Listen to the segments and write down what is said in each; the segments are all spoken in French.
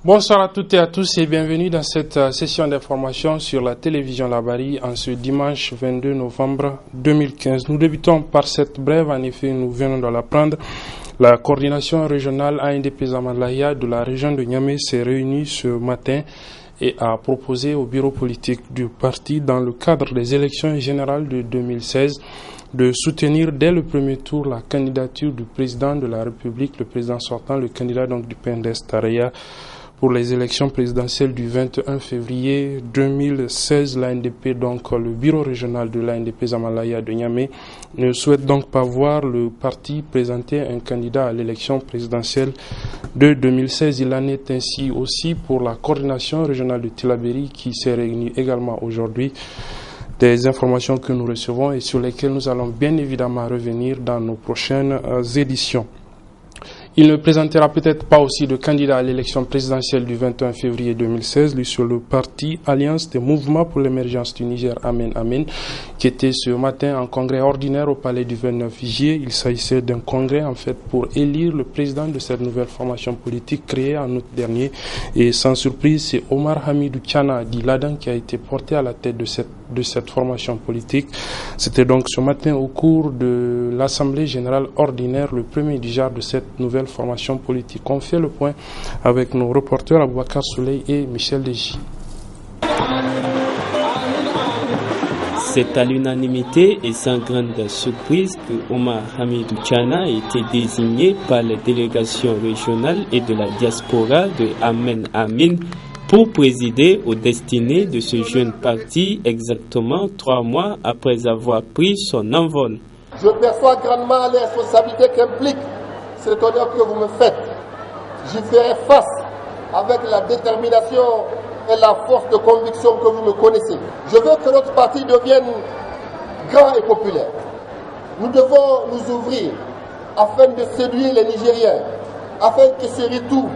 Bonsoir à toutes et à tous et bienvenue dans cette session d'information sur la télévision Labari en ce dimanche 22 novembre 2015. Nous débutons par cette brève, en effet nous venons de l'apprendre. La coordination régionale ANDP Zamalaya de la région de Niamey s'est réunie ce matin et a proposé au bureau politique du parti dans le cadre des élections générales de 2016 de soutenir dès le premier tour la candidature du président de la République, le président sortant, le candidat donc du PNDS Tareya. Pour les élections présidentielles du 21 février 2016, l'ANDP, donc le bureau régional de l'ANDP Zamalaya de Niamey, ne souhaite donc pas voir le parti présenter un candidat à l'élection présidentielle de 2016. Il en est ainsi aussi pour la coordination régionale de Tillabéri qui s'est réunie également aujourd'hui. Des informations que nous recevons et sur lesquelles nous allons bien évidemment revenir dans nos prochaines éditions. Il ne présentera peut-être pas aussi de candidat à l'élection présidentielle du 21 février 2016, lui sur le parti Alliance des mouvements pour l'émergence du Niger, Amen Amen, qui était ce matin en congrès ordinaire au palais du 29 juillet. Il s'agissait d'un congrès en fait pour élire le président de cette nouvelle formation politique créée en août dernier. Et sans surprise, c'est Omar Hamidou Tiana dit Ladan qui a été porté à la tête de cette formation politique. C'était donc ce matin au cours de l'Assemblée générale ordinaire, le premier du genre de cette nouvelle formation politique. On fait le point avec nos reporters Aboubakar Souley et Michel Deji. C'est à l'unanimité et sans grande surprise que Omar Hamidou Tiana a été désigné par les délégations régionales et de la diaspora de Amen Amin pour présider aux destinées de ce jeune parti exactement 3 mois après avoir pris son envol. Je perçois grandement les responsabilités qu'implique cet honneur que vous me faites. J'y ferai face avec la détermination et la force de conviction que vous me connaissez. Je veux que notre parti devienne grand et populaire. Nous devons nous ouvrir afin de séduire les Nigériens, afin que ce ritou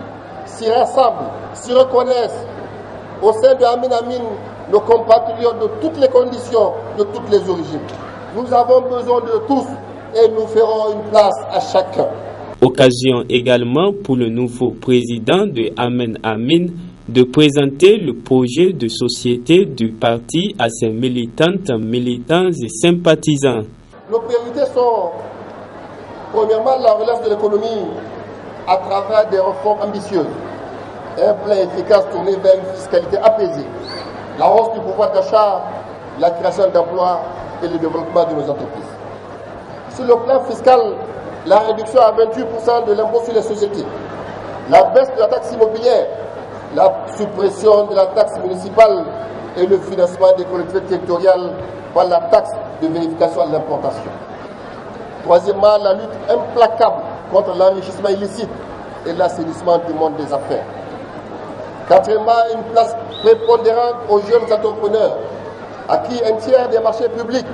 s'y rassemblent, s'y reconnaissent au sein de Amin Amin, nos compatriotes de toutes les conditions, de toutes les origines. Nous avons besoin de tous et nous ferons une place à chacun. Occasion également pour le nouveau président de Amen Amin de présenter le projet de société du parti à ses militantes, militants et sympathisants. Nos priorités sont premièrement la relance de l'économie à travers des réformes ambitieuses, un plan efficace tourné vers une fiscalité apaisée, la hausse du pouvoir d'achat, la création d'emplois et le développement de nos entreprises. Sur le plan fiscal, la réduction à 28% de l'impôt sur les sociétés, la baisse de la taxe immobilière, la suppression de la taxe municipale et le financement des collectivités territoriales par la taxe de vérification de l'importation. Troisièmement, la lutte implacable contre l'enrichissement illicite et l'assainissement du monde des affaires. Quatrièmement, une place prépondérante aux jeunes entrepreneurs, à qui un tiers des marchés publics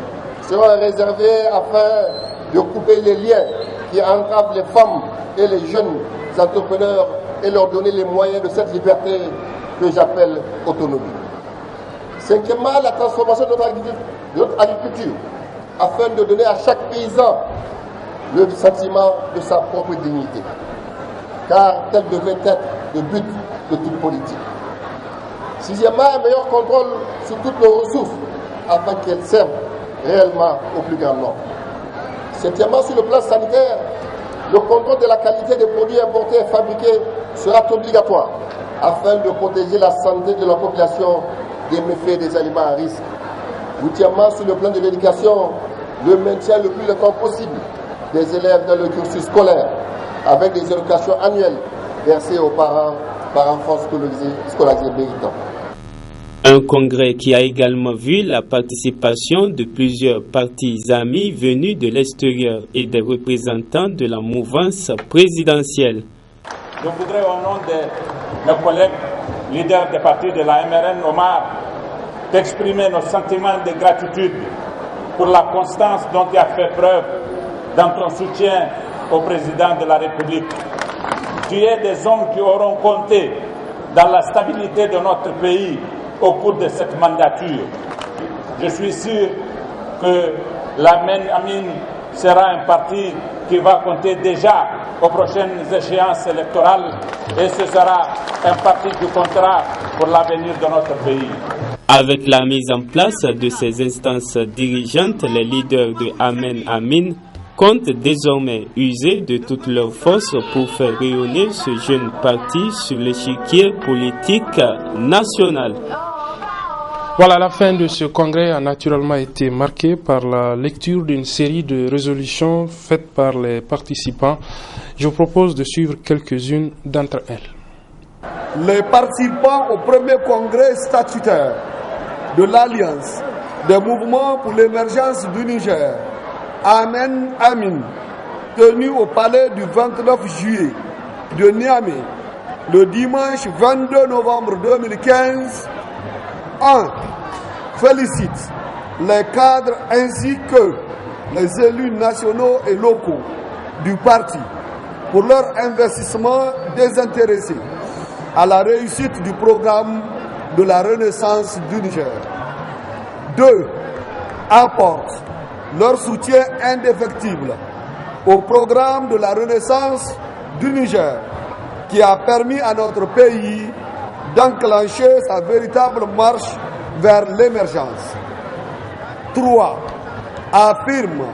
seront réservés afin de couper les liens qui entravent les femmes et les jeunes entrepreneurs et leur donner les moyens de cette liberté que j'appelle autonomie. Cinquièmement, la transformation de notre agriculture afin de donner à chaque paysan le sentiment de sa propre dignité. Car tel devrait être le but de toute politique. Sixièmement, un meilleur contrôle sur toutes nos ressources afin qu'elles servent réellement au plus grand nombre. Septièmement, sur le plan sanitaire, le contrôle de la qualité des produits importés et fabriqués sera obligatoire afin de protéger la santé de la population des méfaits des aliments à risque. Huitièmement, sur le plan de l'éducation, le maintien le plus longtemps possible des élèves dans le cursus scolaire avec des allocations annuelles versées aux parents par enfants scolarisés méritants. Un congrès qui a également vu la participation de plusieurs partis amis venus de l'extérieur et des représentants de la mouvance présidentielle. Je voudrais au nom de mes collègues leaders des partis de la MRN Omar d'exprimer nos sentiments de gratitude pour la constance dont il a fait preuve dans ton soutien au président de la République. Tu es des hommes qui auront compté dans la stabilité de notre pays au cours de cette mandature. Je suis sûr que l'Amen Amin sera un parti qui va compter déjà aux prochaines échéances électorales et ce sera un parti du contrat pour l'avenir de notre pays. Avec la mise en place de ces instances dirigeantes, les leaders de Amen Amin comptent désormais user de toutes leurs forces pour faire rayonner ce jeune parti sur l'échiquier politique national. Voilà, la fin de ce congrès a naturellement été marquée par la lecture d'une série de résolutions faites par les participants. Je vous propose de suivre quelques-unes d'entre elles. Les participants au premier congrès statutaire de l'Alliance des mouvements pour l'émergence du Niger, Amen Amin, tenu au palais du 29 juillet de Niamey, le dimanche 22 novembre 2015, 1. Félicite les cadres ainsi que les élus nationaux et locaux du parti pour leur investissement désintéressé à la réussite du programme de la Renaissance du Niger. 2. Apporte leur soutien indéfectible au programme de la Renaissance du Niger qui a permis à notre pays d'enclencher sa véritable marche vers l'émergence. 3. Affirme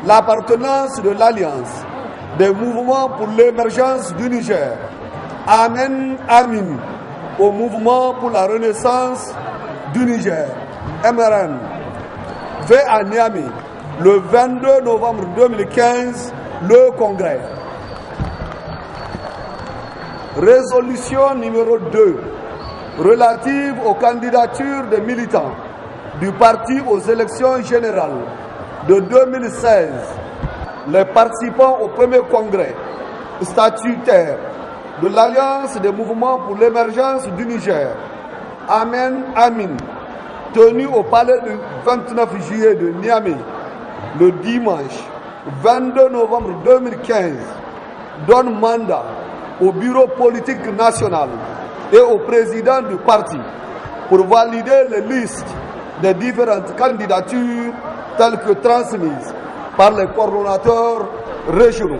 l'appartenance de l'Alliance des mouvements pour l'émergence du Niger, Amen Amin, au mouvement pour la renaissance du Niger, MRN, fait à Niamey le 22 novembre 2015, le congrès. Résolution numéro 2, relative aux candidatures des militants du parti aux élections générales de 2016. Les participants au premier congrès statutaire de l'Alliance des mouvements pour l'émergence du Niger, Amen Amin, tenu au palais du 29 juillet de Niamey, le dimanche 22 novembre 2015, donne mandat au bureau politique national et au président du parti pour valider les listes des différentes candidatures telles que transmises par les coordonnateurs régionaux.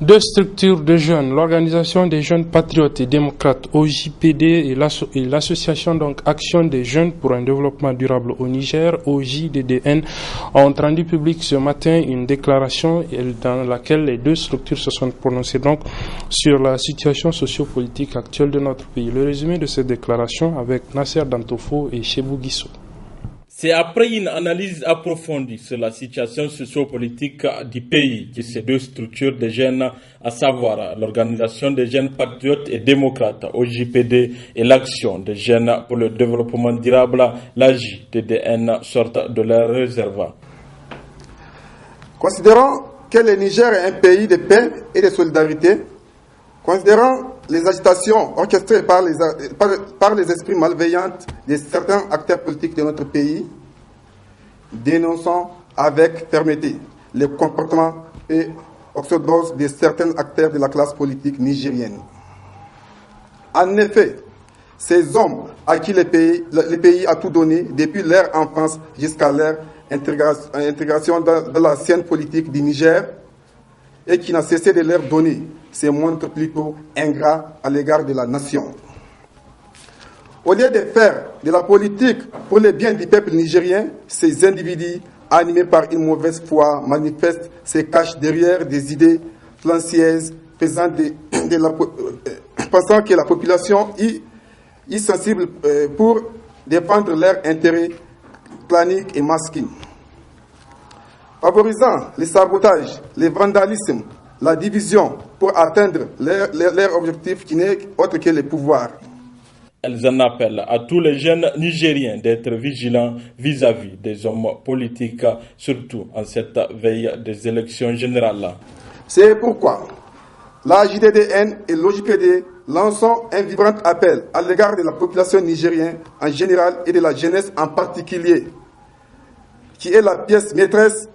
Deux structures de jeunes, l'Organisation des jeunes patriotes et démocrates OJPD et l'association donc Action des jeunes pour un développement durable au Niger, OJDDN, ont rendu public ce matin une déclaration dans laquelle les deux structures se sont prononcées donc sur la situation sociopolitique actuelle de notre pays. Le résumé de cette déclaration avec Nasser Dantofo et Chebou Guissou. C'est après une analyse approfondie sur la situation sociopolitique du pays que ces deux structures de jeunes, à savoir l'Organisation des jeunes patriotes et démocrates, OJPD, et l'Action des jeunes pour le développement durable, l'AJDDN, sortent de leur réserve. Considérant que le Niger est un pays de paix et de solidarité, considérant les agitations orchestrées par les esprits malveillants de certains acteurs politiques de notre pays, dénonçant avec fermeté les comportements et orthodoxes de certains acteurs de la classe politique nigérienne. En effet, ces hommes à qui le pays a tout donné depuis leur enfance jusqu'à leur intégration dans la scène politique du Niger et qui n'a cessé de leur donner, se montre plutôt ingrat à l'égard de la nation. Au lieu de faire de la politique pour le bien du peuple nigérien, ces individus, animés par une mauvaise foi manifeste, se cachent derrière des idées flancieuses, pensant que la population est sensible pour défendre leurs intérêts claniques et masqués. Favorisant les sabotages, les vandalismes, la division pour atteindre leur objectif qui n'est autre que le pouvoir. Elles en appellent à tous les jeunes Nigériens d'être vigilants vis-à-vis des hommes politiques, surtout en cette veille des élections générales. C'est pourquoi la JDDN et l'OJPD lançons un vibrant appel à l'égard de la population nigérienne en général et de la jeunesse en particulier, qui est la pièce maîtresse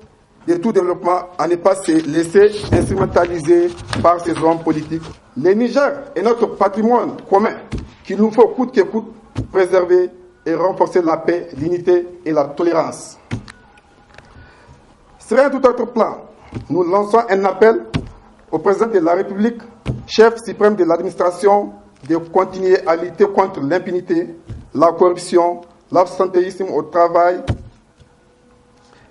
de tout développement, à ne pas se laisser instrumentaliser par ces hommes politiques. Le Niger est notre patrimoine commun qu'il nous faut coûte que coûte préserver et renforcer la paix, l'unité et la tolérance. Sur un tout autre plan, nous lançons un appel au président de la République, chef suprême de l'administration de continuer à lutter contre l'impunité, la corruption, l'absentéisme au travail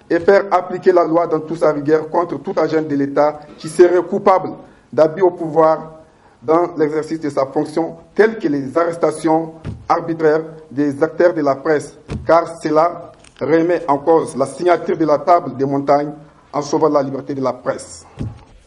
et faire appliquer la loi dans toute sa rigueur contre tout agent de l'État qui serait coupable d'abus au pouvoir dans l'exercice de sa fonction, telles que les arrestations arbitraires des acteurs de la presse, car cela remet en cause la signature de la table des montagnes en sauvant la liberté de la presse.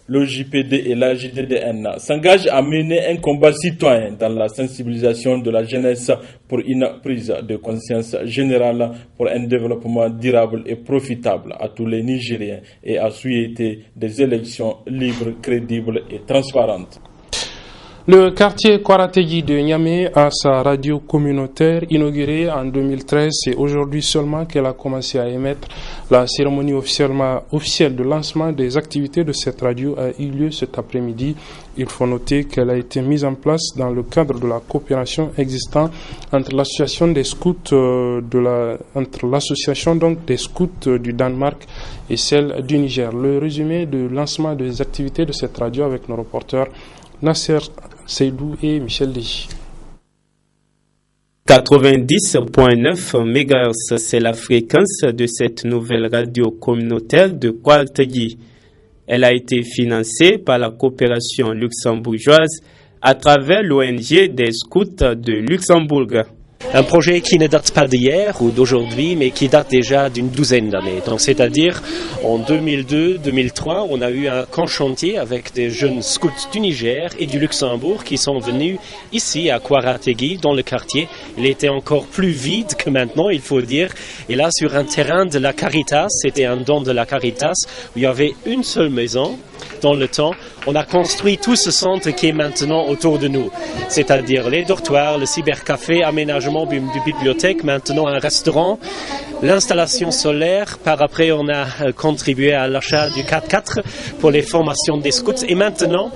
Le JPD et la JDDN s'engagent à mener un combat citoyen dans la sensibilisation de la jeunesse pour une prise de conscience générale pour un développement durable et profitable à tous les Nigériens et à souhaiter des élections libres, crédibles et transparentes. Le quartier Kwarategi de Niamey a sa radio communautaire inaugurée en 2013. C'est aujourd'hui seulement qu'elle a commencé à émettre. La cérémonie officielle de lancement des activités de cette radio a eu lieu cet après-midi. Il faut noter qu'elle a été mise en place dans le cadre de la coopération existant entre l'association des scouts des scouts du Danemark et celle du Niger. Le résumé de lancement des activités de cette radio avec nos reporters Nasser Seydou et Michel Deji. 90.9 MHz, c'est la fréquence de cette nouvelle radio communautaire de Kwarategi. Elle a été financée par la coopération luxembourgeoise à travers l'ONG des scouts de Luxembourg. Un projet qui ne date pas d'hier ou d'aujourd'hui, mais qui date déjà d'une douzaine d'années. Donc, c'est-à-dire, en 2002-2003, on a eu un camp chantier avec des jeunes scouts du Niger et du Luxembourg qui sont venus ici à Kwarategi, dans le quartier. Il était encore plus vide que maintenant, il faut dire. Et là, sur un terrain de la Caritas, c'était un don de la Caritas, où il y avait une seule maison. Dans le temps, on a construit tout ce centre qui est maintenant autour de nous, c'est-à-dire les dortoirs, le cybercafé, aménagement du bibliothèque, maintenant un restaurant, l'installation solaire. Par après, on a contribué à l'achat du 4x4 pour les formations des scouts. Et maintenant,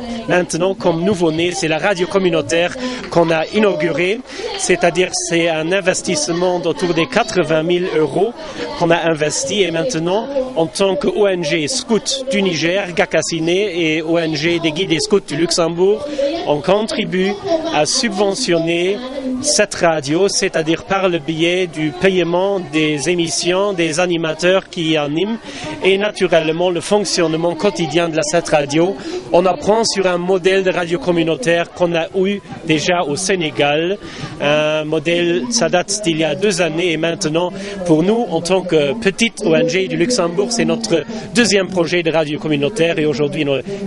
comme nouveau-né, c'est la radio communautaire qu'on a inaugurée, c'est-à-dire c'est un investissement d'autour des 80 000 € qu'on a investi. Et maintenant, en tant que ONG Scout du Niger, Gakassine et ONG des guides et scouts du Luxembourg, on contribue à subventionner cette radio, c'est-à-dire par le biais du paiement des émissions, des animateurs qui y animent et naturellement le fonctionnement quotidien de cette radio. On apprend sur un modèle de radio communautaire qu'on a eu déjà au Sénégal. Un modèle, ça date d'il y a 2 années et maintenant, pour nous, en tant que petite ONG du Luxembourg, c'est notre deuxième projet de radio communautaire et aujourd'hui,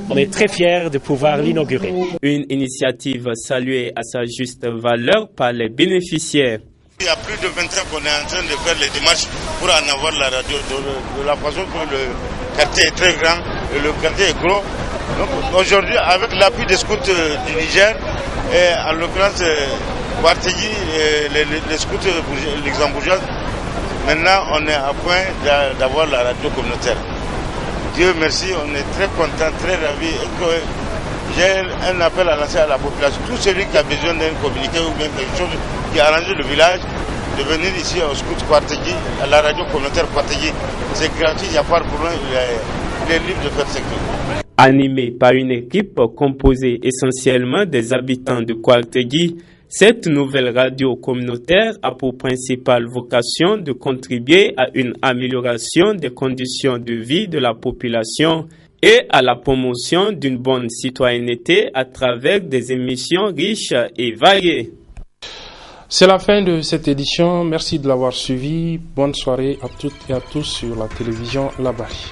on est très fiers de pouvoir l'inaugurer. Une initiative saluée à sa juste valeur par les bénéficiaires. Il y a plus de 20 ans qu'on est en train de faire les démarches pour en avoir la radio, de la façon que le quartier est très grand et le quartier est gros. Donc aujourd'hui, avec l'appui des scouts du Niger, et en l'occurrence Kwarategi et les scouts luxembourgeois, maintenant on est à point d'avoir la radio communautaire. Dieu merci, on est très contents, très ravis. J'ai un appel à lancer à la population. Tout celui qui a besoin d'un communiqué ou bien quelque chose qui arrange le village, de venir ici au scout Kwarategi, à la radio communautaire Kwarategi. C'est gratuit, il n'y a pas de problème, il est libre de faire ce qu'il veut. Animé par une équipe composée essentiellement des habitants de Kwarategi, cette nouvelle radio communautaire a pour principale vocation de contribuer à une amélioration des conditions de vie de la population et à la promotion d'une bonne citoyenneté à travers des émissions riches et variées. C'est la fin de cette édition. Merci de l'avoir suivi. Bonne soirée à toutes et à tous sur la télévision Labari.